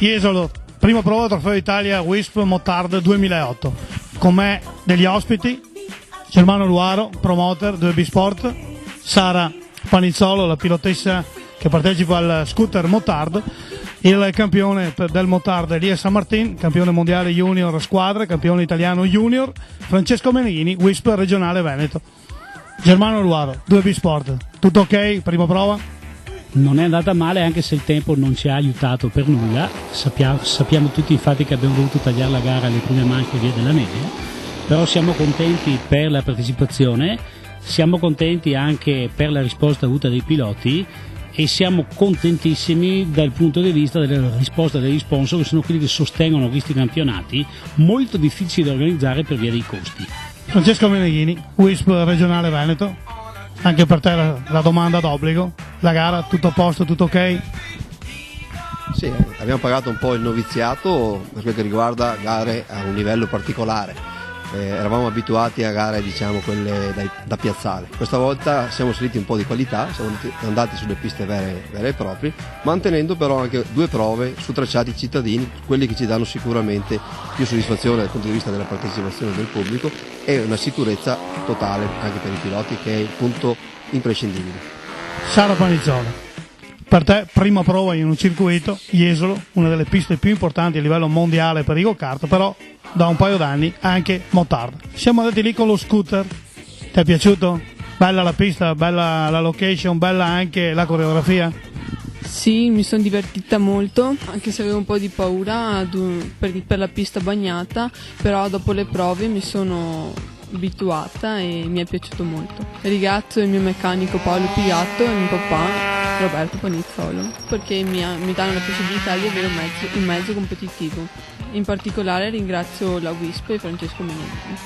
Jesolo, prima prova Trofeo Italia Wisp Motard 2008. Con me degli ospiti, Germano Luaro, promoter 2B Sport, Sara Panizzolo, la pilotessa che partecipa al scooter Motard, il campione del Motard Elia San Martin, campione mondiale junior squadre, campione italiano junior, Francesco Meneghini, Wisp regionale Veneto. Germano Luaro, 2B Sport, tutto ok? Prima prova? Non è andata male, anche se il tempo non ci ha aiutato per nulla. Sappiamo tutti infatti che abbiamo dovuto tagliare la gara alle prime manche via della neve, però siamo contenti per la partecipazione, siamo contenti anche per la risposta avuta dai piloti e siamo contentissimi dal punto di vista della risposta degli sponsor, che sono quelli che sostengono questi campionati molto difficili da organizzare per via dei costi. Francesco Meneghini, Wisp regionale Veneto, anche per te la domanda d'obbligo, la gara tutto a posto, tutto ok? Sì, abbiamo pagato un po' il noviziato per quel che riguarda gare a un livello particolare. Eravamo abituati a gare, diciamo, quelle da piazzale. Questa volta siamo saliti un po' di qualità, siamo andati sulle piste vere e proprie, mantenendo però anche 2 prove su tracciati cittadini, quelli che ci danno sicuramente più soddisfazione dal punto di vista della partecipazione del pubblico e una sicurezza totale anche per i piloti, che è il punto imprescindibile. Sara Panizzolo, per te prima prova in un circuito, Jesolo, una delle piste più importanti a livello mondiale per i go-kart, però da un paio d'anni anche Motard. Siamo andati lì con lo scooter, ti è piaciuto? Bella la pista, bella la location, bella anche la coreografia? Sì, mi sono divertita molto, anche se avevo un po' di paura per la pista bagnata, però dopo le prove mi sono abituata e mi è piaciuto molto. Ringrazio il mio meccanico Paolo Pigatto e mio papà Roberto Panizzolo, perché mi danno la possibilità di avere un mezzo competitivo. In particolare ringrazio la Wisp e Francesco Meneghini.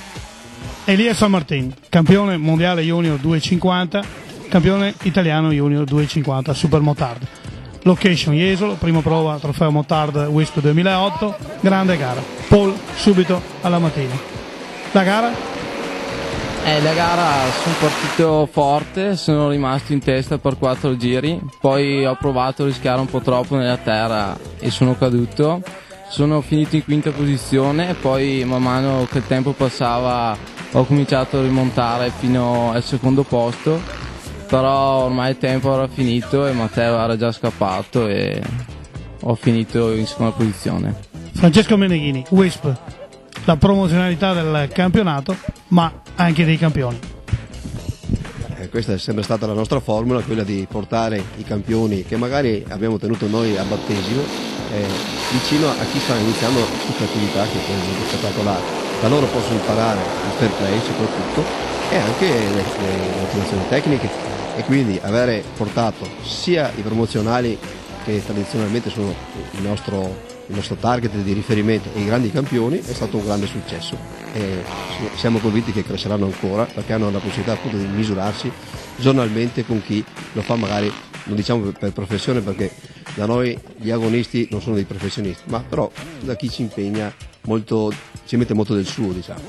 Elia San Martin, campione mondiale junior 250, campione italiano junior 250 Super Motard. Location Jesolo, prima prova Trofeo Motard Wisp 2008, grande gara. Paul, subito alla mattina. La gara? La gara sono partito forte, sono rimasto in testa per 4 giri, poi ho provato a rischiare un po' troppo nella terra e sono caduto. Sono finito in quinta posizione, poi man mano che il tempo passava ho cominciato a rimontare fino al secondo posto, però ormai il tempo era finito e Matteo era già scappato e ho finito in seconda posizione. Francesco Meneghini, Wisp, la promozionalità del campionato, ma anche dei campioni. Questa è sempre stata la nostra formula, quella di portare i campioni che magari abbiamo tenuto noi a battesimo vicino a chi sta iniziando questa attività, che è molto spettacolare. Da loro possono imparare il fair play soprattutto e anche le motivazioni tecniche, e quindi avere portato sia i promozionali, che tradizionalmente sono il nostro target di riferimento, e i grandi campioni, è stato un grande successo e siamo convinti che cresceranno ancora, perché hanno la possibilità appunto di misurarsi giornalmente con chi lo fa, magari non diciamo per professione, perché da noi gli agonisti non sono dei professionisti, ma però da chi ci impegna molto, ci mette molto del suo, diciamo.